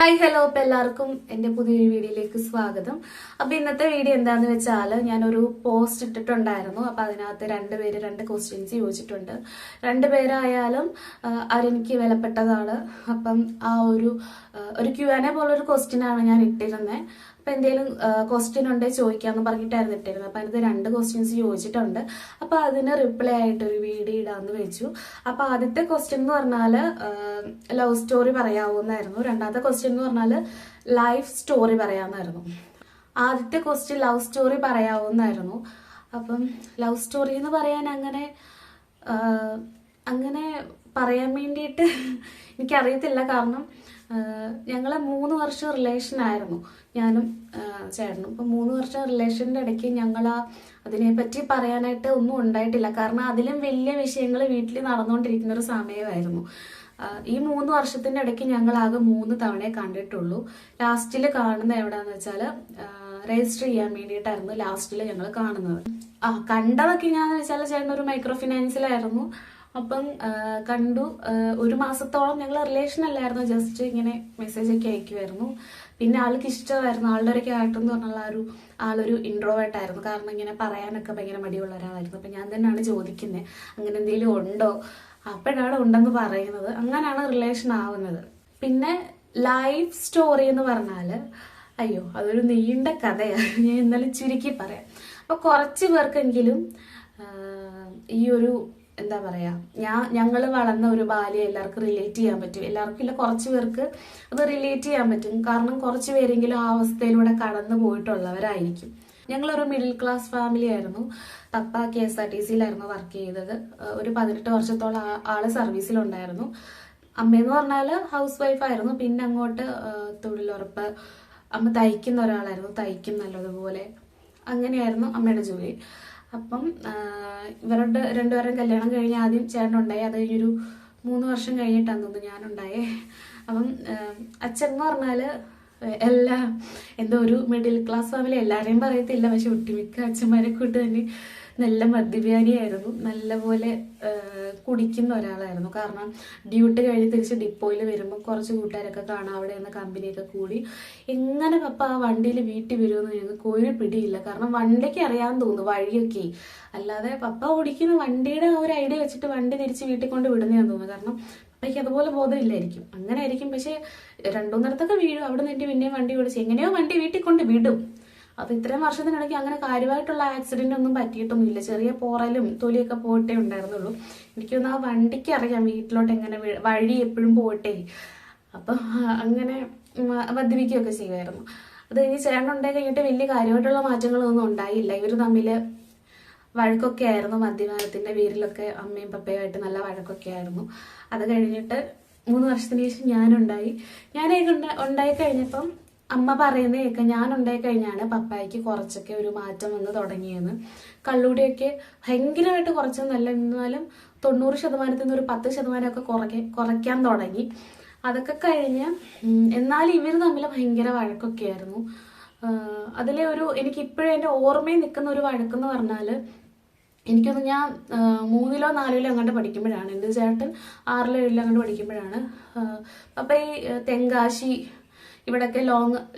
Hi hello അപ്പോൾ എല്ലാവർക്കും എൻ്റെ പുതിയൊരു വീഡിയോയിലേക്ക് സ്വാഗതം. അപ്പോൾ ഇന്നത്തെ വീഡിയോ എന്താന്ന് വെച്ചാൽ ഞാനൊരു പോസ്റ്റ് ഇട്ടിട്ടുണ്ടായിരുന്നു. അപ്പോൾ അതിനകത്ത് രണ്ട് ക്വസ്റ്റ്യൻസ് ചോദിച്ചിട്ടുണ്ട്. രണ്ടുപേരായാലും അവരെനിക്ക് വിലപ്പെട്ടതാണ്. അപ്പം ആ ഒരു Q&A പോലൊരു ക്വസ്റ്റ്യനാണ് ഞാൻ ഇട്ടിരുന്നത്. അപ്പം എന്തെങ്കിലും ക്വസ്റ്റ്യൻ ഉണ്ടെങ്കിൽ ചോദിക്കാമെന്ന് പറഞ്ഞിട്ടായിരുന്നു ഇട്ടിരുന്നത്. അപ്പം അതിനകത്ത് 2 ക്വസ്റ്റ്യൻസ് ചോദിച്ചിട്ടുണ്ട്. അപ്പോൾ അതിന് റിപ്ലൈ ആയിട്ടൊരു വീഡിയോ ഇടാമെന്ന് വെച്ചു. അപ്പോൾ ആദ്യത്തെ ക്വസ്റ്റ്യൻ എന്ന് പറഞ്ഞാൽ ലവ് സ്റ്റോറി പറയാവുന്നതായിരുന്നു. രണ്ടാമത്തെ ക്വസ്റ്റ്യൻ എന്ന് പറഞ്ഞാൽ ലൈഫ് സ്റ്റോറി പറയാവുന്നതായിരുന്നു. ആദ്യത്തെ ക്വസ്റ്റ്യൻ ലവ് സ്റ്റോറി പറയാവുന്നതായിരുന്നു. അപ്പം ലവ് സ്റ്റോറി എന്ന് പറയാൻ അങ്ങനെ പറയാൻ വേണ്ടിയിട്ട് എനിക്കറിയത്തില്ല. കാരണം ഞങ്ങൾ 3 വർഷം റിലേഷനായിരുന്നു, ഞാനും ചേട്ടനും. ഇപ്പം 3 വർഷം റിലേഷൻ്റെ ഇടയ്ക്ക് ഞങ്ങൾ അതിനെപ്പറ്റി പറയാനായിട്ട് ഒന്നും ഉണ്ടായിട്ടില്ല. കാരണം അതിലും വലിയ വിഷയങ്ങൾ വീട്ടിൽ നടന്നുകൊണ്ടിരിക്കുന്ന ഒരു സമയമായിരുന്നു. ഈ 3 വർഷത്തിൻ്റെ ഇടയ്ക്ക് ഞങ്ങൾ ആകെ 3 തവണയെ കണ്ടിട്ടുള്ളൂ. ലാസ്റ്റിൽ കാണുന്നത് എവിടെയാണെന്ന് വെച്ചാൽ രജിസ്റ്റർ ചെയ്യാൻ വേണ്ടിയിട്ടായിരുന്നു ലാസ്റ്റിൽ ഞങ്ങൾ കാണുന്നത്. കണ്ടതൊക്കെ ഞാന്ന് വെച്ചാൽ ചേട്ടൻ ഒരു മൈക്രോ ഫിനാൻസിലായിരുന്നു. അപ്പം കണ്ടു. 1 മാസത്തോളം ഞങ്ങൾ റിലേഷൻ അല്ലായിരുന്നു, ജസ്റ്റ് ഇങ്ങനെ മെസ്സേജ് ഒക്കെ അയക്കുമായിരുന്നു. പിന്നെ ആൾക്ക് ഇഷ്ടമായിരുന്നു. ആളുടെ ഒരു ക്യാരക്ടർ എന്ന് പറഞ്ഞാൽ ആളൊരു ഇൻട്രോവേർട്ട് ആയിരുന്നു. കാരണം ഇങ്ങനെ പറയാനൊക്കെ ഭയങ്കര മടിയുള്ള ഒരാളായിരുന്നു. അപ്പം ഞാൻ തന്നെയാണ് ചോദിക്കുന്നത് അങ്ങനെ എന്തെങ്കിലും ഉണ്ടോ. അപ്പോഴാണ് ഉണ്ടെന്ന് പറയുന്നത്. അങ്ങനെയാണ് റിലേഷൻ ആവുന്നത്. പിന്നെ ലൈഫ് സ്റ്റോറി എന്ന് പറഞ്ഞാൽ അതൊരു നീണ്ട കഥയാണ്. ഞാൻ എന്നാലും ചുരുക്കി പറയാം. അപ്പോൾ കുറച്ച് പേർക്കെങ്കിലും ഈ ഒരു എന്താ പറയാ, ഞങ്ങൾ വളർന്ന ഒരു ബാല്യം എല്ലാവർക്കും റിലേറ്റ് ചെയ്യാൻ പറ്റും. എല്ലാവർക്കും ഇല്ല, കുറച്ച് പേർക്ക് അത് റിലേറ്റ് ചെയ്യാൻ പറ്റും. കാരണം കുറച്ച് പേരെങ്കിലും ആ അവസ്ഥയിലൂടെ കടന്നു പോയിട്ടുള്ളവരായിരിക്കും. ഞങ്ങളൊരു മിഡിൽ ക്ലാസ് ഫാമിലി ആയിരുന്നു. പപ്പ KSRTCയിലായിരുന്നു വർക്ക് ചെയ്തത്. ഒരു 18 വർഷത്തോളം ആള് സർവീസിലുണ്ടായിരുന്നു. അമ്മയെന്ന് പറഞ്ഞാൽ ഹൗസ് വൈഫായിരുന്നു. പിന്നെ അങ്ങോട്ട് തൊഴിലുറപ്പ്, അമ്മ തയ്ക്കുന്ന ഒരാളായിരുന്നു, തയ്ക്കും നല്ലതുപോലെ. അങ്ങനെയായിരുന്നു അമ്മയുടെ ജോലി. അപ്പം ഇവരുടെ 2 പേരും കല്യാണം കഴിഞ്ഞ് ആദ്യം ചേട്ടനുണ്ടായി. അത് കഴിഞ്ഞൊരു 3 വർഷം കഴിഞ്ഞിട്ടാന്ന് തോന്നുന്നു ഞാനുണ്ടായേ. അപ്പം അച്ഛൻ എന്ന് പറഞ്ഞാൽ എന്തോ ഒരു മിഡിൽ ക്ലാസ് ഫാമിലി, എല്ലാവരെയും പറയത്തില്ല, പക്ഷെ ഒട്ടുമിക്ക അച്ഛന്മാരെ കൂട്ട് തന്നെ നല്ല മദ്യപാനിയായിരുന്നു. നല്ലപോലെ കുടിക്കുന്ന ഒരാളായിരുന്നു. കാരണം ഡ്യൂട്ടി കഴിഞ്ഞ് തിരിച്ച് ഡിപ്പോയിൽ വരുമ്പോൾ കുറച്ച് കൂട്ടുകാരൊക്കെ കാണാം, അവിടെ നിന്ന് കമ്പനിയൊക്കെ കൂടി. എങ്ങനെ പപ്പ ആ വണ്ടിയിൽ വീട്ടിൽ വരുമെന്ന് ഞങ്ങൾക്ക് ഒരു പിടിയില്ല. കാരണം വണ്ടിക്ക് അറിയാമെന്ന് തോന്നുന്നു വഴിയൊക്കെ, അല്ലാതെ പപ്പ ഓടിക്കുന്ന വണ്ടിയുടെ ആ ഒരു ഐഡിയ വെച്ചിട്ട് വണ്ടി തിരിച്ച് വീട്ടിൽ കൊണ്ട് വിടുന്നതാന്ന് തോന്നുന്നു. കാരണം പപ്പയ്ക്ക് അതുപോലെ ബോധമില്ലായിരിക്കും. അങ്ങനെ ആയിരിക്കും. പക്ഷെ 2-3 വീഴും. അവിടെ നിന്ന് പിന്നെയും വണ്ടി ഓടിച്ച് എങ്ങനെയോ വണ്ടി വീട്ടിൽ കൊണ്ട് വിടും. അപ്പൊ ഇത്രയും വർഷത്തിനിടയ്ക്ക് അങ്ങനെ കാര്യമായിട്ടുള്ള ആക്സിഡന്റ് ഒന്നും പറ്റിയിട്ടൊന്നുമില്ല. ചെറിയ പോറലും തൊലിയൊക്കെ പോയിട്ടേ ഉണ്ടായിരുന്നുള്ളൂ. എനിക്കൊന്ന് ആ വണ്ടിക്ക് അറിയാം വീട്ടിലോട്ട് എങ്ങനെ വഴി എപ്പോഴും പോയിട്ടേ. അപ്പൊ അങ്ങനെ മദ്യപിക്കുകയൊക്കെ ചെയ്യുമായിരുന്നു. അത് കഴിഞ്ഞ് ചേട്ടനുണ്ടായി കഴിഞ്ഞിട്ട് വലിയ കാര്യമായിട്ടുള്ള മാറ്റങ്ങളൊന്നും ഉണ്ടായില്ല. ഇവർ തമ്മിൽ വഴക്കൊക്കെ ആയിരുന്നു. മദ്യപാനത്തിന്റെ പേരിലൊക്കെ അമ്മയും പപ്പയുമായിട്ട് നല്ല വഴക്കൊക്കെ ആയിരുന്നു. അത് കഴിഞ്ഞിട്ട് 3 വർഷത്തിന് ശേഷം ഞാനുണ്ടായി. ഉണ്ടായി കഴിഞ്ഞപ്പം അമ്മ പറയുന്നത് കേൾക്കാം, ഞാൻ ഉണ്ടായി കഴിഞ്ഞാണ് പപ്പായ്ക്ക് കുറച്ചൊക്കെ ഒരു മാറ്റം വന്ന് തുടങ്ങിയെന്ന്. കള്ളുകൂടിയൊക്കെ ഭയങ്കരമായിട്ട് കുറച്ചൊന്നല്ല, എന്നാലും 90% നിന്ന് ഒരു 10% കുറയ്ക്കാൻ തുടങ്ങി. അതൊക്കെ കഴിഞ്ഞ് എന്നാലും ഇവർ തമ്മിൽ ഭയങ്കര വഴക്കൊക്കെ ആയിരുന്നു. അതിലെ എനിക്കിപ്പോഴും എൻ്റെ ഓർമ്മയിൽ നിൽക്കുന്ന ഒരു വഴക്കെന്ന് പറഞ്ഞാൽ, എനിക്കൊന്ന് ഞാൻ 3-ോ 4-ലോ അങ്ങോട്ട് പഠിക്കുമ്പോഴാണ്, എൻ്റെ ചേട്ടൻ 6-ലോ 7-ലോ അങ്ങോട്ട് പഠിക്കുമ്പോഴാണ് പപ്പ ഈ തെങ്കാശി ഇവിടെയൊക്കെ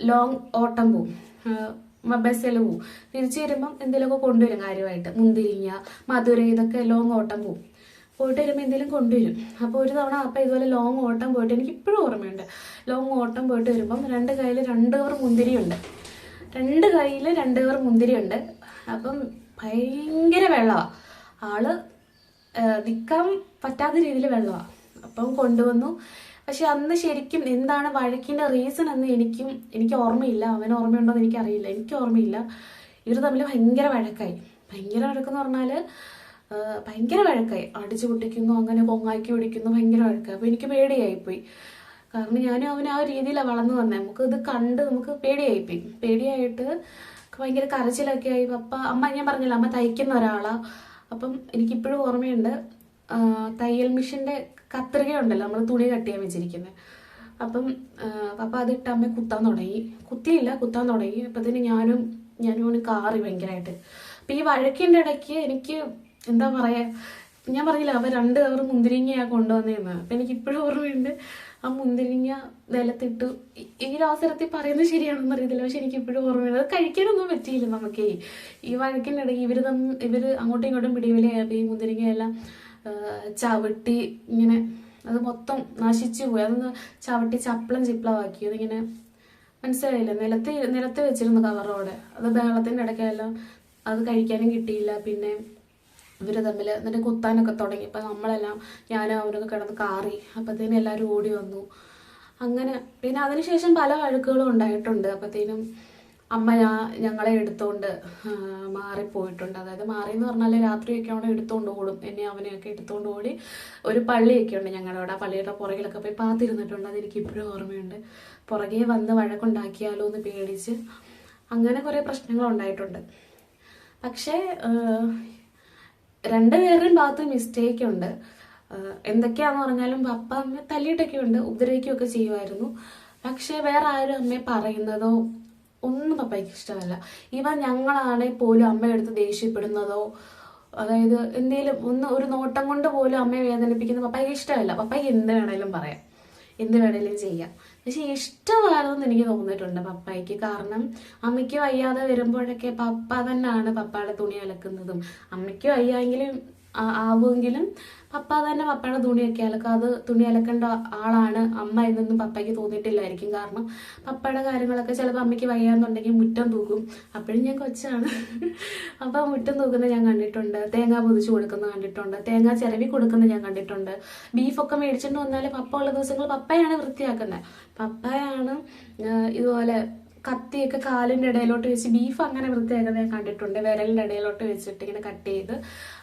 ലോങ് ഓട്ടം പോവും, ബസ്സിൽ പോവും. തിരിച്ചു വരുമ്പം എന്തെങ്കിലുമൊക്കെ കൊണ്ടുവരും കാര്യമായിട്ട്. മുന്തിരിങ്ങ, മധുര, ഇതൊക്കെ ലോങ് ഓട്ടം പോവും. പോയിട്ട് വരുമ്പോൾ എന്തെങ്കിലും കൊണ്ടുവരും. അപ്പോൾ ഒരു തവണ അപ്പം ഇതുപോലെ ലോങ് ഓട്ടം പോയിട്ട്, എനിക്ക് ഇപ്പോഴും ഓർമ്മയുണ്ട്, ലോങ് ഓട്ടം പോയിട്ട് വരുമ്പം 2 കയ്യിൽ 2 കവർ മുന്തിരിയുണ്ട്. 2 കയ്യിൽ 2 കവർ മുന്തിരിയുണ്ട്. അപ്പം ഭയങ്കര വെള്ളമാണ്, ആള് നിൽക്കാൻ പറ്റാത്ത രീതിയിൽ വെള്ളമാണ്. അപ്പം കൊണ്ടുവന്നു. പക്ഷെ അന്ന് ശരിക്കും എന്താണ് വഴക്കിന്റെ റീസൺ എന്ന് എനിക്ക് ഓർമ്മയില്ല. അവന് ഓർമ്മയുണ്ടോ എന്ന് എനിക്കറിയില്ല. എനിക്ക് ഓർമ്മയില്ല. ഇവർ തമ്മിൽ ഭയങ്കര വഴക്കായി. ഭയങ്കര വഴക്കെന്ന് പറഞ്ഞാൽ ഭയങ്കര വഴക്കായി. അടിച്ചു പൊട്ടിക്കുന്നു, അങ്ങനെ കൊങ്ങാക്കി ഓടിക്കുന്നു, ഭയങ്കര വഴക്കായി. അപ്പോൾ എനിക്ക് പേടിയായിപ്പോയി. കാരണം ഞാനും അവൻ ആ രീതിയിലാണ് വളർന്നു വന്നത്. നമുക്ക് ഇത് കണ്ട് നമുക്ക് പേടിയായിപ്പോയി. പേടിയായിട്ട് ഭയങ്കര കരച്ചിലൊക്കെ ആയി. അമ്മ ഞാൻ പറഞ്ഞില്ല, അമ്മ തയ്ക്കുന്ന ഒരാളാണ്. അപ്പം എനിക്കിപ്പോഴും ഓർമ്മയുണ്ട്, തയ്യൽ മെഷീൻ്റെ കത്രിക ഉണ്ടല്ലോ, നമ്മൾ തുണി കട്ട് ചെയ്യാൻ വെച്ചിരിക്കുന്നത്. അപ്പം പപ്പ അതിട്ട് അമ്മ കുത്താൻ തുടങ്ങി. അപ്പത്തിന് ഞാനും കാറി ഭയങ്കരമായിട്ട്. അപ്പം ഈ വഴക്കിൻ്റെ ഇടയ്ക്ക് എനിക്ക് എന്താ പറയാ, ഞാൻ പറഞ്ഞില്ല അവ 2 കവർ മുന്തിരിങ്ങയാണ് കൊണ്ടുവന്നതെന്ന്. അപ്പം എനിക്കിപ്പോഴും ഓർമ്മയുണ്ട്, ആ മുന്തിരിങ്ങ നിലത്തിട്ടു. ഈ ഒരു അവസരത്തിൽ പറയുന്നത് ശരിയാണെന്ന് അറിയത്തില്ല, പക്ഷെ എനിക്ക് ഇപ്പോഴും ഓർമ്മയുണ്ട്. അത് കഴിക്കാനൊന്നും പറ്റിയില്ല നമുക്ക്. ഈ വഴക്കിനിടയിൽ ഇവര് അങ്ങോട്ടും ഇങ്ങോട്ടും പിടിവിലയായപ്പോൾ ഈ മുന്തിരിങ്ങയെല്ലാം ചവിട്ടി ഇങ്ങനെ അത് മൊത്തം നശിച്ചു പോയി. അതൊന്ന് ചവിട്ടി ചിപ്ലമാക്കി. അതിങ്ങനെ മനസ്സിലായില്ല, നിലത്ത് വെച്ചിരുന്നു കവറോടെ. അത് ബഹളത്തിൻ്റെ ഇടയ്ക്കെല്ലാം അത് കഴിക്കാനും കിട്ടിയില്ല. പിന്നെ ഇവർ തമ്മിൽ എന്നിട്ട് കുത്താനൊക്കെ തുടങ്ങി. ഇപ്പം നമ്മളെല്ലാം ഞാനും അവനൊക്കെ കിടന്ന് കാറി. അപ്പത്തേനും എല്ലാവരും ഓടി വന്നു. അങ്ങനെ പിന്നെ അതിനുശേഷം പല വഴക്കുകളും ഉണ്ടായിട്ടുണ്ട്. അപ്പത്തേനും അമ്മ ഞങ്ങളെ എടുത്തുകൊണ്ട് മാറിപ്പോയിട്ടുണ്ട്. അതായത് മാറിയെന്ന് പറഞ്ഞാൽ രാത്രിയൊക്കെ അവിടെ എടുത്തുകൊണ്ട് ഓടും. എന്നെ അവനെയൊക്കെ എടുത്തുകൊണ്ട് ഓടി. ഒരു പള്ളിയൊക്കെ ഉണ്ട് ഞങ്ങളുടെ അവിടെ. ആ പള്ളിയുടെ പുറകിലൊക്കെ പോയി പാത്തിരുന്നിട്ടുണ്ട്. അതെനിക്ക് ഇപ്പോഴും ഓർമ്മയുണ്ട്. പുറകെ വന്ന് വഴക്കുണ്ടാക്കിയാലോ എന്ന് പേടിച്ച് അങ്ങനെ കുറേ പ്രശ്നങ്ങളുണ്ടായിട്ടുണ്ട്. പക്ഷേ രണ്ടുപേരുടെയും ഭാഗത്ത് മിസ്റ്റേക്ക് ഉണ്ട്. എന്തൊക്കെയാന്ന് പറഞ്ഞാലും പപ്പ അമ്മ തല്ലിയിട്ടൊക്കെ ഉണ്ട്, ഉപദ്രവിക്കുകയൊക്കെ ചെയ്യുമായിരുന്നു. പക്ഷെ വേറെ ആരും അമ്മയെ പറയുന്നതോ ഒന്നും പപ്പയ്ക്ക് ഇഷ്ടമല്ല. ഈവൻ ഞങ്ങളാണെങ്കിൽ പോലും അമ്മയെടുത്ത് ദേഷ്യപ്പെടുന്നതോ, അതായത് എന്തെങ്കിലും ഒരു നോട്ടം കൊണ്ട് പോലും അമ്മയെ വേദനിപ്പിക്കുന്ന പപ്പയ്ക്ക് ഇഷ്ടമല്ല. പപ്പയ്ക്ക് എന്ത് വേണേലും പറയാം, എന്ത് വേണേലും ചെയ്യാം. പക്ഷെ ഇഷ്ടമാണെന്ന് എനിക്ക് തോന്നിയിട്ടുണ്ട് പപ്പായ്ക്ക്. കാരണം അമ്മയ്ക്ക് വയ്യാതെ വരുമ്പോഴൊക്കെ പപ്പ തന്നെയാണ് പപ്പയുടെ തുണി അലക്കുന്നതും. അമ്മയ്ക്ക് വയ്യായെങ്കിലും ആവുമെങ്കിലും പപ്പ തന്നെ പപ്പയുടെ തുണിയൊക്കെ അലക്കുക. അത് തുണി അലക്കേണ്ട ആളാണ് അമ്മ എന്നൊന്നും പപ്പയ്ക്ക് തോന്നിയിട്ടില്ലായിരിക്കും. കാരണം പപ്പയുടെ കാര്യങ്ങളൊക്കെ ചിലപ്പോൾ അമ്മയ്ക്ക് വയ്യാന്നുണ്ടെങ്കിൽ മുറ്റം തൂക്കും. അപ്പോഴും ഞാൻ കൊച്ചാണ്. അപ്പം മുറ്റം തൂക്കുന്നത് ഞാൻ കണ്ടിട്ടുണ്ട്. തേങ്ങ പൊതിച്ച് കൊടുക്കുന്നത് കണ്ടിട്ടുണ്ട്. തേങ്ങ ചിരവി കൊടുക്കുന്നത് ഞാൻ കണ്ടിട്ടുണ്ട്. ബീഫൊക്കെ മേടിച്ചിട്ട് വന്നാൽ പപ്പ ഉള്ള ദിവസങ്ങൾ പപ്പയാണ് വൃത്തിയാക്കുന്നത്. പപ്പയാണ് ഇതുപോലെ കത്തിയൊക്കെ കാലിൻ്റെ ഇടയിലോട്ട് വെച്ച് ബീഫ് അങ്ങനെ വൃത്തിയാക്കുന്നത് ഞാൻ കണ്ടിട്ടുണ്ട്. വിരലിൻ്റെ ഇടയിലോട്ട് വെച്ചിട്ട് ഇങ്ങനെ കട്ട് ചെയ്ത്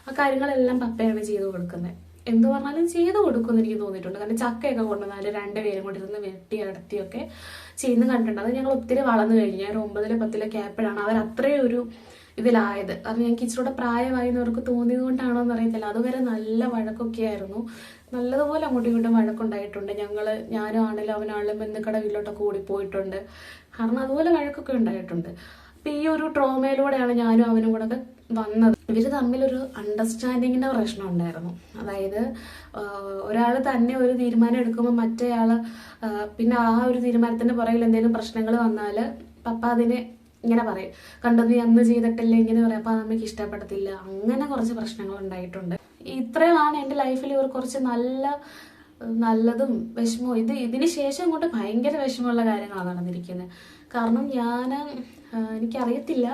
ആ കാര്യങ്ങളെല്ലാം പപ്പയാണ് ചെയ്ത് കൊടുക്കുന്നത്. എന്ത് പറഞ്ഞാലും ചെയ്ത് കൊടുക്കുമെന്ന് എനിക്ക് തോന്നിയിട്ടുണ്ട്. കാരണം ചക്കയൊക്കെ കൊണ്ടുവന്നാൽ രണ്ടുപേരും കൂടി ഇരുന്ന് വെട്ടി അടത്തിയൊക്കെ ചെയ്യുന്ന കണ്ടിട്ടുണ്ട്. അത് ഞങ്ങൾ ഒത്തിരി വളർന്നു കഴിഞ്ഞു. ഞാൻ 9-ലെ 10-ലൊക്കെ ആയപ്പോഴാണ് അവർ അത്രയും ഒരു ഇതിലായത്. കാരണം ഞങ്ങൾക്ക് ഇച്ചിരൂടെ പ്രായമായി എന്നവർക്ക് തോന്നിയത് കൊണ്ടാണോ എന്ന് അറിയത്തില്ല. അതുവരെ നല്ല വഴക്കൊക്കെ ആയിരുന്നു. നല്ലതുപോലെ അങ്ങോട്ടും ഇങ്ങോട്ടും വഴക്കുണ്ടായിട്ടുണ്ട്. ഞാനും ആണെങ്കിലും അവനാണെങ്കിലും ബന്ധുക്കട വീട്ടിലോട്ടൊക്കെ ഓടിപ്പോയിട്ടുണ്ട്. കാരണം അതുപോലെ വഴക്കൊക്കെ ഉണ്ടായിട്ടുണ്ട്. അപ്പം ഈ ഒരു ട്രോമയിലൂടെയാണ് ഞാനും അവനും കൂടെ ഒക്കെ വന്നത്. ഇവർ തമ്മിലൊരു അണ്ടർസ്റ്റാൻഡിങ്ങിൻ്റെ പ്രശ്നം ഉണ്ടായിരുന്നു. അതായത് ഒരാൾ തന്നെ ഒരു തീരുമാനം എടുക്കുമ്പോൾ മറ്റേയാൾ പിന്നെ ആ ഒരു തീരുമാനത്തിൻ്റെ പുറകിൽ എന്തെങ്കിലും പ്രശ്നങ്ങൾ വന്നാൽ പപ്പ അതിനെ ഇങ്ങനെ പറയും, കണ്ടത് നീ അന്ന് ചെയ്തിട്ടില്ല ഇങ്ങനെ പറയാം. അപ്പം അത് അമ്മയ്ക്ക് ഇഷ്ടപ്പെടത്തില്ല. അങ്ങനെ കുറച്ച് പ്രശ്നങ്ങൾ ഉണ്ടായിട്ടുണ്ട്. ഇത്രയുമാണ് എൻ്റെ ലൈഫിൽ ഇവർ കുറച്ച് നല്ലതും വിഷമവും. ഇതിന് ശേഷം കൊണ്ട് ഭയങ്കര വിഷമമുള്ള കാര്യങ്ങളാണ് നടന്നിരിക്കുന്നത്. കാരണം എനിക്കറിയത്തില്ല,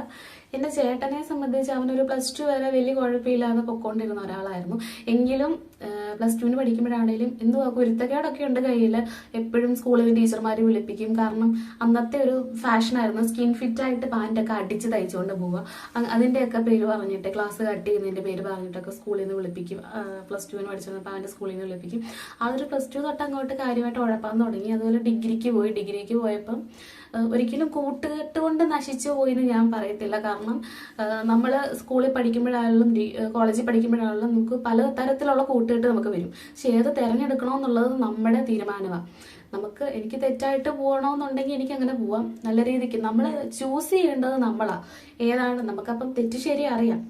എൻ്റെ ചേട്ടനെ സംബന്ധിച്ച് അവനൊരു +2 വരെ വലിയ കുഴപ്പമില്ലാതെ പൊക്കോണ്ടിരുന്ന ഒരാളായിരുന്നു. എങ്കിലും +2-ന് പഠിക്കുമ്പോഴാണേലും എന്തുവാ കുരുത്തക്കേടൊക്കെ ഉണ്ട് കയ്യിൽ. എപ്പോഴും സ്കൂളിൽ ടീച്ചർമാർ വിളിപ്പിക്കും. കാരണം അന്നത്തെ ഒരു ഫാഷനായിരുന്നു സ്കിൻ ഫിറ്റായിട്ട് പാൻറ്റൊക്കെ അടിച്ച് തയ്ച്ചുകൊണ്ട് പോവുക. അതിൻ്റെയൊക്കെ പേര് പറഞ്ഞിട്ട്, ക്ലാസ് കട്ട് ചെയ്യുന്നതിൻ്റെ പേര് പറഞ്ഞിട്ടൊക്കെ സ്കൂളിൽ നിന്ന് വിളിപ്പിക്കും. +2-ന് പഠിച്ചിരുന്നപ്പോൾ അവൻ്റെ സ്കൂളിൽ നിന്ന് വിളിപ്പിക്കും. അതൊരു +2 തൊട്ട് അങ്ങോട്ട് കാര്യമായിട്ട് ഉഴപ്പാൻ തുടങ്ങി. അതുപോലെ ഡിഗ്രിക്ക് പോയപ്പം ഒരിക്കലും കൂട്ടുകെട്ട് കൊണ്ട് നശിച്ചു പോയിന്ന് ഞാൻ പറയത്തില്ല. കാരണം നമ്മൾ സ്കൂളിൽ പഠിക്കുമ്പോഴാണെങ്കിലും കോളേജിൽ പഠിക്കുമ്പോഴാണെങ്കിലും നമുക്ക് പല തരത്തിലുള്ള കൂട്ടുകെട്ട് നമുക്ക് വരും. പക്ഷെ ഏത് തിരഞ്ഞെടുക്കണമെന്നുള്ളത് നമ്മുടെ തീരുമാനമാണ്. എനിക്ക് തെറ്റായിട്ട് പോകണമെന്നുണ്ടെങ്കിൽ എനിക്ക് അങ്ങനെ പോവാം. നല്ല രീതിക്ക് നമ്മൾ ചൂസ് ചെയ്യേണ്ടത് നമ്മളാ. ഏതാണ് നമുക്കപ്പം തെറ്റ് ശരി അറിയാം.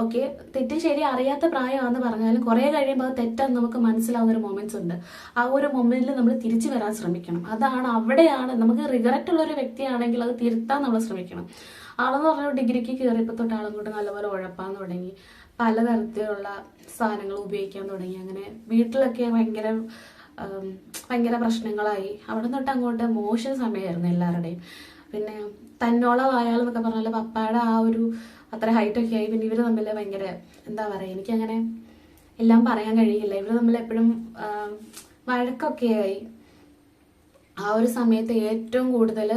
ഓക്കെ, തെറ്റ് ശരി അറിയാത്ത പ്രായമാണെന്ന് പറഞ്ഞാലും കുറേ കഴിയുമ്പോൾ അത് തെറ്റാന്ന് നമുക്ക് മനസ്സിലാവുന്ന ഒരു മൊമെന്റ്സ് ഉണ്ട്. ആ ഒരു മൊമെന്റിൽ നമ്മൾ തിരിച്ചു വരാൻ ശ്രമിക്കണം. അവിടെയാണ് നമുക്ക് റിഗ്രറ്റ് ഉള്ള ഒരു വ്യക്തിയാണെങ്കിൽ അത് തിരുത്താൻ നമ്മൾ ശ്രമിക്കണം. ആളെന്ന് പറഞ്ഞാൽ ഡിഗ്രിക്ക് കയറിയപ്പോൾ തൊട്ട് ആളും നല്ലപോലെ ഉഴപ്പാൻ തുടങ്ങി. പലതരത്തിലുള്ള സാധനങ്ങൾ ഉപയോഗിക്കാൻ തുടങ്ങി. അങ്ങനെ വീട്ടിലൊക്കെ ഭയങ്കര പ്രശ്നങ്ങളായി. അവിടെ തൊട്ട് അങ്ങോട്ട് മോശം സമയമായിരുന്നു എല്ലാവരുടെയും. പിന്നെ തന്നോളമായാലെന്നൊക്കെ പറഞ്ഞാൽ പപ്പയുടെ ആ ഒരു അത്ര ഹൈറ്റൊക്കെ ആയി. പിന്നെ ഇവർ തമ്മിൽ ഭയങ്കര എന്താ പറയുക, എനിക്കങ്ങനെ എല്ലാം പറയാൻ കഴിയില്ല. ഇവർ തമ്മിൽ എപ്പോഴും വഴക്കൊക്കെ ആയി. ആ ഒരു സമയത്ത് ഏറ്റവും കൂടുതൽ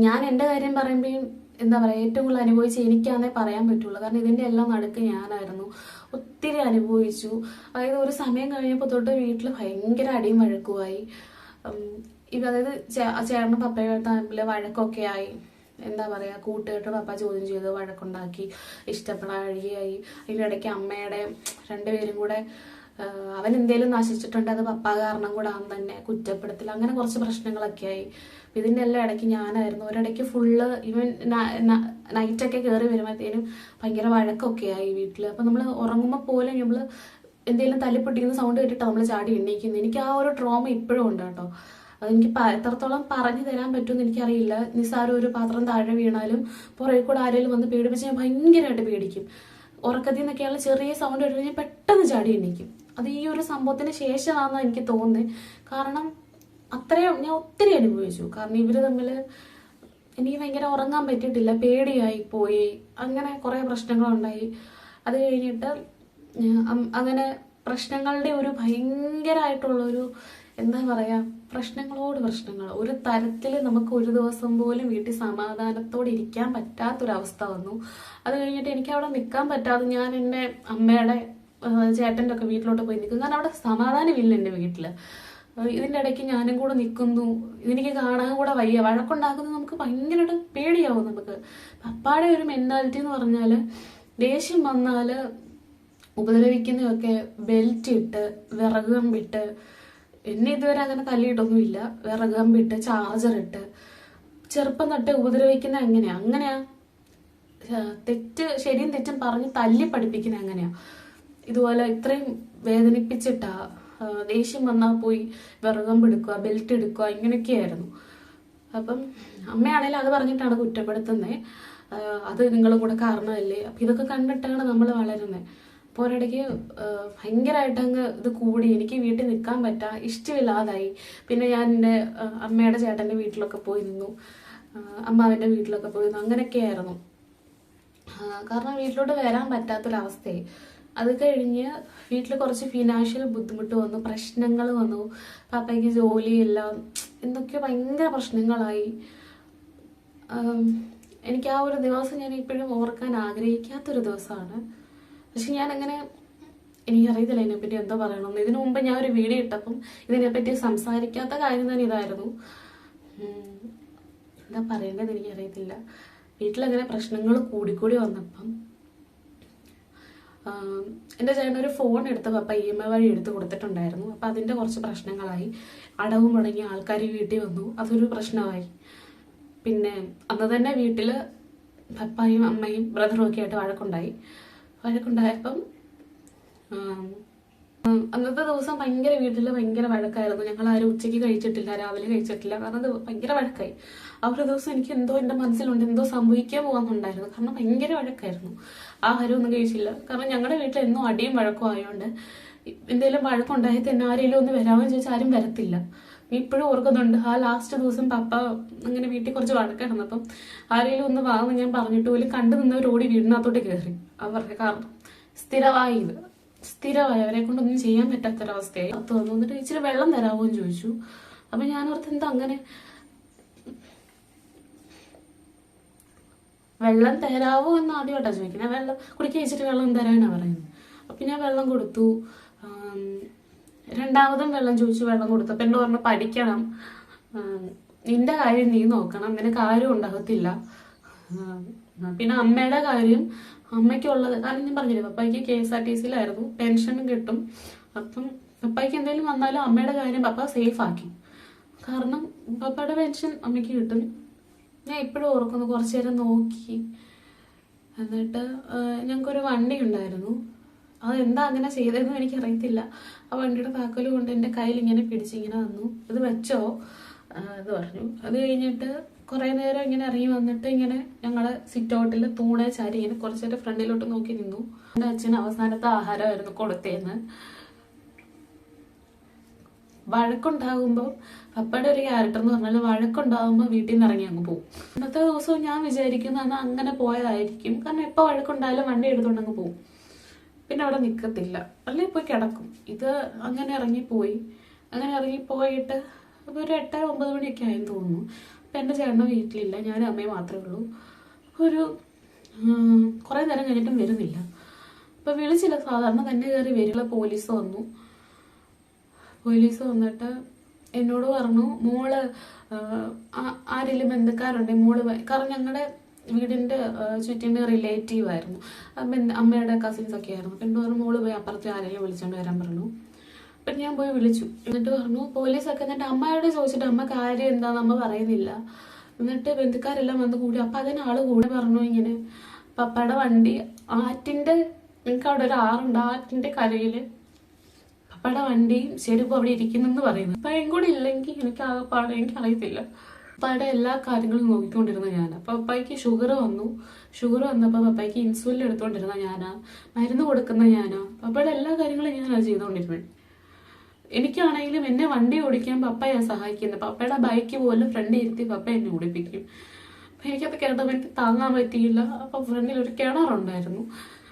ഞാൻ എൻ്റെ കാര്യം പറയുമ്പോഴും എന്താ പറയുക, ഏറ്റവും കൂടുതൽ അനുഭവിച്ച് എനിക്കാന്നേ പറയാൻ പറ്റുള്ളൂ. കാരണം ഇതിൻ്റെ എല്ലാം നടുക്ക് ഞാനായിരുന്നു. ഒത്തിരി അനുഭവിച്ചു. അതായത് ഒരു സമയം കഴിഞ്ഞപ്പോൾ തൊട്ട് വീട്ടിൽ ഭയങ്കര അടിയും വഴക്കുമായി. അതായത് ചേട്ടനും പപ്പയും തമ്മിൽ വഴക്കൊക്കെ ആയി. എന്താ പറയുക, കൂട്ടുകെട്ട് പപ്പ ചോദ്യം ചെയ്ത് വഴക്കുണ്ടാക്കി, ഇഷ്ടപ്പെടാഴികയായി. അതിൻ്റെ ഇടയ്ക്ക് അമ്മയുടെ രണ്ടുപേരും കൂടെ അവൻ എന്തേലും നശിച്ചിട്ടുണ്ട് അത് പപ്പ കാരണം കൂടെ അവൻ തന്നെ കുറ്റപ്പെടുത്തൽ, അങ്ങനെ കുറച്ച് പ്രശ്നങ്ങളൊക്കെ ആയി. ഇതിൻ്റെ എല്ലാം ഇടയ്ക്ക് ഞാനായിരുന്നു. ഒരിടയ്ക്ക് ഫുള്ള് ഇവൻ നൈറ്റൊക്കെ കയറി വരുമ്പോഴത്തേനും ഭയങ്കര വഴക്കൊക്കെ ആയി വീട്ടിൽ. അപ്പം നമ്മൾ ഉറങ്ങുമ്പോൾ പോലും എന്തെങ്കിലും തല്ലിപ്പൊട്ടിക്കുന്ന സൗണ്ട് കേട്ടിട്ട് നമ്മൾ ചാടി എണ്ണീക്കുന്നത്. എനിക്ക് ആ ഒരു ട്രോമ ഇപ്പോഴും ഉണ്ട് കേട്ടോ. അതെനിക്ക് എത്രത്തോളം പറഞ്ഞു തരാൻ പറ്റുമെന്ന് എനിക്കറിയില്ല. നിസ്സാരം ഒരു പാത്രം താഴെ വീണാലും പുറകെ കൂടെ ആരെങ്കിലും വന്ന് പേടിപ്പിച്ച് ഞാൻ ഭയങ്കരമായിട്ട് പേടിക്കും. ഉറക്കത്തിൽ നിന്നൊക്കെയുള്ള ചെറിയ സൗണ്ട് കേട്ട് ഞാൻ പെട്ടെന്ന് ചാടി എണ്ണീക്കും. അത് ഈ ഒരു സംഭവത്തിന് ശേഷമാണെന്ന് എനിക്ക് തോന്നുന്നത്. കാരണം അത്രയും ഞാൻ ഒത്തിരി അനുഭവിച്ചു. കാരണം ഇവര് തമ്മിൽ എനിക്ക് ഭയങ്കര ഉറങ്ങാൻ പറ്റിയിട്ടില്ല, പേടിയായി പോയി, അങ്ങനെ കുറേ പ്രശ്നങ്ങളുണ്ടായി. അത് കഴിഞ്ഞിട്ട് അങ്ങനെ പ്രശ്നങ്ങളുടെ ഒരു ഭയങ്കരമായിട്ടുള്ളൊരു എന്താ പറയാ, പ്രശ്നങ്ങൾ ഒരു തരത്തിൽ നമുക്ക് ഒരു ദിവസം പോലും വീട്ടിൽ സമാധാനത്തോടെ ഇരിക്കാൻ പറ്റാത്തൊരവസ്ഥ വന്നു. അത് കഴിഞ്ഞിട്ട് എനിക്ക് അവിടെ നിൽക്കാൻ പറ്റാതെ ഞാൻ എൻ്റെ അമ്മയുടെ ചേട്ടൻ്റെ ഒക്കെ വീട്ടിലോട്ട് പോയി നിൽക്കും. കാരണം അവിടെ സമാധാനമില്ല എൻ്റെ വീട്ടില്. ഇതിൻ്റെ ഇടയ്ക്ക് ഞാനും കൂടെ നിൽക്കുന്നു, ഇതെനിക്ക് കാണാൻ കൂടെ വയ്യ. വഴക്കുണ്ടാക്കുന്നത് നമുക്ക് ഭയങ്കരമായിട്ട് പേടിയാവും. നമുക്ക് പപ്പാടെ ഒരു മെന്റാലിറ്റി എന്ന് പറഞ്ഞാൽ ദേഷ്യം വന്നാൽ ഉപദ്രവിക്കുന്നതൊക്കെ ബെൽറ്റ് ഇട്ട് വിറക് കമ്പിട്ട്, എന്നെ ഇതുവരെ അങ്ങനെ തല്ലിയിട്ടൊന്നുമില്ല, വിറക് കമ്പിട്ട് ചാർജർ ഇട്ട് ചെറുപ്പം തൊട്ട് ഉപദ്രവിക്കുന്ന അങ്ങനെയാ ശരിയും തെറ്റും പറഞ്ഞ് തല്ലി പഠിപ്പിക്കുന്ന എങ്ങനെയാ. ഇതുപോലെ ഇത്രയും വേദനിപ്പിച്ചിട്ടാ. ദേഷ്യം വന്നാൽ പോയി വിറകമ്പ് എടുക്കുക, ബെൽറ്റ് എടുക്കുക, ഇങ്ങനെയൊക്കെയായിരുന്നു. അപ്പം അമ്മയാണേലും അത് പറഞ്ഞിട്ടാണ് കുറ്റപ്പെടുത്തുന്നത്. അത് നിങ്ങളും കൂടെ കാരണമല്ലേ. അപ്പം ഇതൊക്കെ കണ്ടിട്ടാണ് നമ്മൾ വളരുന്നത്. അപ്പോൾ ഒരിടയ്ക്ക് ഭയങ്കരമായിട്ട് അങ്ങ് ഇത് കൂടി, എനിക്ക് വീട്ടിൽ നിൽക്കാൻ ഇഷ്ടമില്ലാതായി. പിന്നെ ഞാൻ എൻ്റെ അമ്മയുടെ ചേട്ടൻ്റെ വീട്ടിലൊക്കെ പോയി നിന്നു, അമ്മാവിൻ്റെ വീട്ടിലൊക്കെ പോയി നിന്നു. അങ്ങനെയൊക്കെയായിരുന്നു. കാരണം വീട്ടിലോട്ട് വരാൻ പറ്റാത്തൊരവസ്ഥയായി. അത് കഴിഞ്ഞ് വീട്ടിൽ കുറച്ച് ഫിനാൻഷ്യൽ ബുദ്ധിമുട്ട് വന്നു, പ്രശ്നങ്ങൾ വന്നു. പാപ്പയ്ക്ക് ജോലിയെല്ലാം എന്തൊക്കെയോ ഭയങ്കര പ്രശ്നങ്ങളായി. എനിക്ക് ആ ഒരു ദിവസം ഞാൻ ഇപ്പോഴും ഓർക്കാൻ ആഗ്രഹിക്കാത്തൊരു ദിവസമാണ്. പക്ഷെ ഞാനങ്ങനെ എനിക്കറിയത്തില്ല ഇതിനെപ്പറ്റി എന്തോ പറയണമെന്ന്. ഇതിനു മുമ്പ് ഞാൻ ഒരു വീഡിയോ ഇട്ടപ്പം ഇതിനെപ്പറ്റി സംസാരിക്കാത്ത കാര്യം തന്നെ ഇതായിരുന്നു. എന്താ പറയേണ്ടതെന്ന് എനിക്കറിയത്തില്ല. വീട്ടിലങ്ങനെ പ്രശ്നങ്ങൾ കൂടിക്കൂടി വന്നപ്പം എൻ്റെ ചേട്ടൻ ഒരു ഫോൺ എടുത്ത് പപ്പ EMI വഴി എടുത്ത് കൊടുത്തിട്ടുണ്ടായിരുന്നു. അപ്പം അതിൻ്റെ കുറച്ച് പ്രശ്നങ്ങളായി. അടവ് മുടങ്ങി ആൾക്കാർ വീട്ടിൽ വന്നു, അതൊരു പ്രശ്നമായി. പിന്നെ അന്ന് തന്നെ വീട്ടിൽ പപ്പായും അമ്മയും ബ്രദറും ഒക്കെ ആയിട്ട് വഴക്കുണ്ടായപ്പം അന്നത്തെ ദിവസം വീട്ടിൽ ഭയങ്കര വഴക്കായിരുന്നു. ഞങ്ങൾ ആരും ഉച്ചയ്ക്ക് കഴിച്ചിട്ടില്ല, രാവിലെ കഴിച്ചിട്ടില്ല. കാരണം അത് ഭയങ്കര വഴക്കായി. ആ ഒരു ദിവസം എനിക്ക് എന്തോ എൻ്റെ മനസ്സിലുണ്ട്, എന്തോ സംഭവിക്കാൻ പോകാന്നുണ്ടായിരുന്നു. കാരണം ഭയങ്കര വഴക്കായിരുന്നു. ആഹാരം ഒന്നും കഴിച്ചില്ല. കാരണം ഞങ്ങളുടെ വീട്ടിൽ എന്നും അടിയും വഴക്കും ആയതുകൊണ്ട് എന്തെങ്കിലും വഴക്കുണ്ടായി തന്നെ ആരെങ്കിലും ഒന്ന് വരാമെന്ന് ചോദിച്ചാൽ ആരും വരത്തില്ല. ഇപ്പോഴും ഓർക്കുന്നുണ്ട്, ആ ലാസ്റ്റ് ദിവസം പപ്പ അങ്ങനെ വീട്ടിൽ കുറച്ച് വഴക്കായിരുന്നപ്പം ആരെങ്കിലും ഒന്ന് വാങ്ങുന്ന ഞാൻ പറഞ്ഞിട്ട് പോലും കണ്ടു നിന്നവർ ഓടി വീടിനകത്തോട്ട് കയറി. അവരുടെ കാരണം സ്ഥിരമായി അവരെ കൊണ്ടൊന്നും ചെയ്യാൻ പറ്റാത്തൊരവസ്ഥയായി. അത് വന്നിട്ട് ഇച്ചിരി വെള്ളം തരാമോ എന്ന് ചോദിച്ചു. അപ്പൊ ഞാൻ ഓർത്ത് എന്താ അങ്ങനെ വെള്ളം തരാവോ എന്ന് ആദ്യമായിട്ടാണ് ചോദിക്കുന്നത്. വെള്ളം കുടിക്കാൻ വെച്ചിട്ട് വെള്ളം തരാനാണ് പറയുന്നത്. അപ്പൊ ഞാൻ വെള്ളം കൊടുത്തു. രണ്ടാമതും വെള്ളം ചോദിച്ചു, വെള്ളം കൊടുത്തു. അപ്പൊ എന്നോട് പറഞ്ഞു പഠിക്കണം, നിന്റെ കാര്യം നീ നോക്കണം, നിനക്ക് ആരും ഉണ്ടാകത്തില്ല. പിന്നെ അമ്മയുടെ കാര്യം അമ്മയ്ക്കുള്ളത്, കാരണം ഞാൻ പറഞ്ഞില്ലേ പപ്പായ്ക്ക് KSRTCയിലായിരുന്നു, പെൻഷനും കിട്ടും. അപ്പം പപ്പായ്ക്ക് എന്തെങ്കിലും വന്നാലും അമ്മയുടെ കാര്യം പപ്പ സേഫ് ആക്കി. കാരണം പപ്പയുടെ പെൻഷൻ അമ്മയ്ക്ക് കിട്ടും. ഞാൻ ഇപ്പോഴും ഓർക്കുന്നു, കുറച്ചു നേരം നോക്കി. എന്നിട്ട് ഞങ്ങൾക്കൊരു വണ്ടി ഉണ്ടായിരുന്നു. അതെന്താ അങ്ങനെ ചെയ്തതെന്നും എനിക്കറിയത്തില്ല. ആ വണ്ടിയുടെ താക്കോല് കൊണ്ട് എൻ്റെ കയ്യിൽ ഇങ്ങനെ പിടിച്ചിങ്ങനെ വന്നു, ഇത് വെച്ചോ എന്ന് പറഞ്ഞു. അത് കഴിഞ്ഞിട്ട് കുറേ നേരം ഇങ്ങനെ ഇറങ്ങി വന്നിട്ട് ഇങ്ങനെ ഞങ്ങളെ സിറ്റ് ഔട്ടിൽ തൂണെ ചാരി ഇങ്ങനെ കുറച്ചു നേരം ഫ്രണ്ടിലോട്ട് നോക്കി നിന്നു. എൻ്റെ അച്ഛൻ അവസാനത്തെ ആഹാരമായിരുന്നു കൊടുത്തേന്ന്. വഴക്കുണ്ടാകുമ്പോൾ പപ്പയുടെ ഒരു ക്യാരക്ടർ എന്ന് പറഞ്ഞാൽ വഴക്കുണ്ടാകുമ്പോൾ വീട്ടിൽ നിന്ന് ഇറങ്ങി അങ്ങ് പോകും. ഇന്നത്തെ ദിവസവും ഞാൻ വിചാരിക്കുന്നത് അങ്ങനെ പോയതായിരിക്കും. കാരണം എപ്പോൾ വഴക്കുണ്ടായാലും വണ്ടി എടുത്തുകൊണ്ട് അങ്ങ് പോകും, പിന്നെ അവിടെ നിൽക്കത്തില്ല, അല്ലെങ്കിൽ പോയി കിടക്കും. ഇത് അങ്ങനെ ഇറങ്ങിപ്പോയി. അങ്ങനെ ഇറങ്ങിപ്പോയിട്ട് അപ്പോൾ ഒരു 8-9 മണിയൊക്കെ ആയെന്ന് തോന്നുന്നു. അപ്പം എൻ്റെ ചേട്ടൻ വീട്ടിലില്ല, ഞാനും അമ്മയും മാത്രമേ ഉള്ളൂ. ഒരു കുറേ നേരം കഴിഞ്ഞിട്ടും വരുന്നില്ല. അപ്പം വിളിച്ചില്ല, സാധാരണ തന്നെ കയറി വരില്ല. പോലീസ് വന്നിട്ട് എന്നോട് പറഞ്ഞു, മോള് ആരെങ്കിലും ബന്ധുക്കാരുണ്ട്, മോള് കാരണം ഞങ്ങളുടെ വീടിൻ്റെ ചുറ്റിൻ്റെ റിലേറ്റീവ് ആയിരുന്നു, അമ്മയുടെ കസിൻസ് ഒക്കെ ആയിരുന്നു. അപ്പം എന്നോട് മോള് പോയി അപ്പുറത്ത് ആരെങ്കിലും വിളിച്ചോണ്ട് വരാൻ പറഞ്ഞു. അപ്പം ഞാൻ പോയി വിളിച്ചു. എന്നിട്ട് പറഞ്ഞു പോലീസൊക്കെ. എന്നിട്ട് അമ്മയോട് ചോദിച്ചിട്ട് അമ്മ കാര്യം എന്താണെന്ന് അമ്മ പറയുന്നില്ല. എന്നിട്ട് ബന്ധുക്കാരെല്ലാം വന്ന് കൂടി. അപ്പം അതിനാള് കൂടെ പറഞ്ഞു ഇങ്ങനെ പപ്പയുടെ വണ്ടി ആറ്റിൻ്റെ, നിങ്ങൾക്ക് അവിടെ ഒരു ആറുണ്ട്, ആറ്റിൻ്റെ കരയിൽ പപ്പയുടെ വണ്ടിയും ചെരുപ്പും അവിടെ ഇരിക്കുന്നെന്ന് പറയുന്നത്. പപ്പയും കൂടി ഇല്ലെങ്കിൽ എനിക്ക് ആകെപ്പാടെ എനിക്കറിയത്തില്ല. പപ്പയുടെ എല്ലാ കാര്യങ്ങളും നോക്കിക്കൊണ്ടിരുന്ന ഞാൻ. അപ്പൊ പപ്പായ്ക്ക് ഷുഗർ വന്നപ്പോൾ പപ്പായ്ക്ക് ഇൻസുലിൻ എടുത്തോണ്ടിരുന്ന ഞാനാ, മരുന്ന് കൊടുക്കുന്ന ഞാനാ, പപ്പയുടെ എല്ലാ കാര്യങ്ങളും ഞാനാ ചെയ്തുകൊണ്ടിരുന്നത്. എനിക്കാണെങ്കിലും എന്നെ വണ്ടി ഓടിക്കാൻ പപ്പയാ സഹായിക്കുന്നത്. പപ്പയുടെ ബൈക്ക് പോലും ഫ്രണ്ടിൽ ഇരുത്തി പപ്പ എന്നെ ഓടിപ്പിക്കും. അപ്പൊ എനിക്കത് കേട്ടപ്പോൾ എനിക്ക് താങ്ങാൻ പറ്റിയില്ല. അപ്പൊ ഫ്രണ്ടിൽ ഒരു കിണറുണ്ടായിരുന്നു.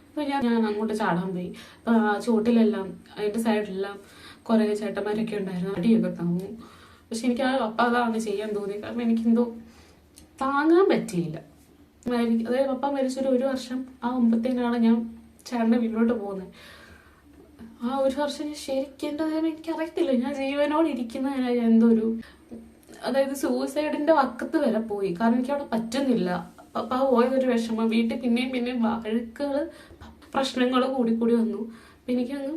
അപ്പൊ ഞാൻ അങ്ങോട്ട് ചാടാൻ പോയി. അപ്പൊ ആ ചോട്ടിലെല്ലാം അതിന്റെ സൈഡിലെല്ലാം കുറെ ചേട്ടന്മാരൊക്കെ ഉണ്ടായിരുന്നു. അടിയൊക്കെ താങ്ങും. പക്ഷെ എനിക്ക് പപ്പ അതാണ് ചെയ്യാൻ തോന്നി. കാരണം എനിക്കെന്തോ താങ്ങാൻ പറ്റിയില്ല. അതായത് പപ്പ മരിച്ചൊരു 1 വർഷം ആകുമ്പത്തേനാണ് ഞാൻ ചേട്ടൻ്റെ വീട്ടിലോട്ട് പോകുന്നത്. ആ 1 വർഷം ഞാൻ ശരിക്കും എനിക്കറിയത്തില്ല, ഞാൻ ജീവനോട് ഇരിക്കുന്നതിനാ എന്തോ ഒരു, അതായത് സൂസൈഡിന്റെ വക്കത്ത് വരെ പോയി. കാരണം എനിക്ക് അവിടെ പറ്റുന്നില്ല. പപ്പ പോയതൊരു വിഷമം. വീട്ടിൽ പിന്നെയും വഴക്കുകള്, പ്രശ്നങ്ങൾ കൂടി വന്നു. അപ്പൊ എനിക്കങ്ങ്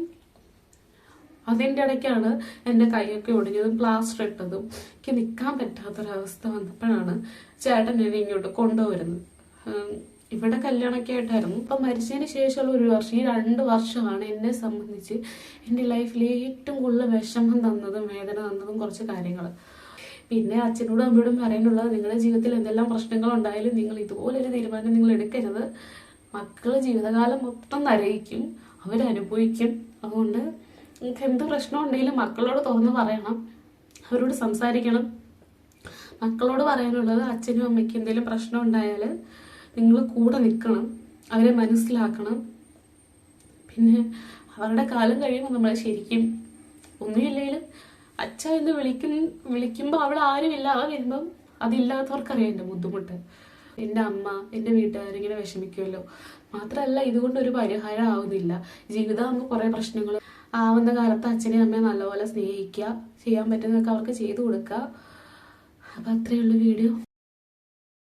അതിൻ്റെ ഇടയ്ക്കാണ് എൻ്റെ കൈയൊക്കെ ഒടിഞ്ഞതും പ്ലാസ്റ്റർ ഇട്ടതും. എനിക്ക് നിൽക്കാൻ പറ്റാത്തൊരവസ്ഥ വന്നപ്പോഴാണ് ചേട്ടൻ എന്നെ ഇങ്ങോട്ട് കൊണ്ടുവരുന്നത്. ഇവിടെ കല്യാണമൊക്കെ ആയിട്ടായിരുന്നു. ഇപ്പം മരിച്ചതിന് ശേഷമുള്ള 1 വർഷം, ഈ 2 വർഷമാണ് എന്നെ സംബന്ധിച്ച് എൻ്റെ ലൈഫിൽ ഏറ്റവും കൂടുതൽ വിഷമം തന്നതും വേദന തന്നതും കുറച്ച് കാര്യങ്ങൾ. പിന്നെ അച്ഛനോടും അമ്മയോടും പറയാനുള്ളത്, നിങ്ങളുടെ ജീവിതത്തിൽ എന്തെല്ലാം പ്രശ്നങ്ങൾ ഉണ്ടായാലും നിങ്ങൾ ഇതുപോലൊരു തീരുമാനം നിങ്ങൾ എടുക്കരുത്. മക്കൾ ജീവിതകാലം മൊത്തം നരയിക്കും, അവരനുഭവിക്കും. അതുകൊണ്ട് നിങ്ങൾക്ക് എന്ത് പ്രശ്നം ഉണ്ടെങ്കിലും മക്കളോട് തുറന്ന് പറയണം, അവരോട് സംസാരിക്കണം. മക്കളോട് പറയാനുള്ളത്, അച്ഛനും അമ്മയ്ക്കും എന്തെങ്കിലും പ്രശ്നം ഉണ്ടായാൽ നിങ്ങൾ കൂടെ നിൽക്കണം, അവരെ മനസ്സിലാക്കണം. പിന്നെ അവരുടെ കാലം കഴിയുമ്പോൾ നമ്മളെ ശരിക്കും ഒന്നുമില്ലെങ്കിലും അച്ഛ എന്ന് വിളിക്കുമ്പോൾ അവിടെ ആരുമില്ലാതെ വരുമ്പം അതില്ലാത്തവർക്കറിയാം എൻ്റെ ബുദ്ധിമുട്ട്. എൻ്റെ അമ്മ, എൻ്റെ വീട്ടുകാരിങ്ങനെ വിഷമിക്കുമല്ലോ. മാത്രമല്ല, ഇതുകൊണ്ടൊരു പരിഹാരം ആവുന്നില്ല. ജീവിതമാകുമ്പോൾ കുറേ പ്രശ്നങ്ങൾ ആവുന്ന കാലത്ത് അച്ഛനെയും അമ്മയെ നല്ലപോലെ സ്നേഹിക്കുക, ചെയ്യാൻ പറ്റുന്നതൊക്കെ അവർക്ക് ചെയ്തു കൊടുക്കുക. അപ്പം അത്രയേ ഉള്ളൂ വീഡിയോ.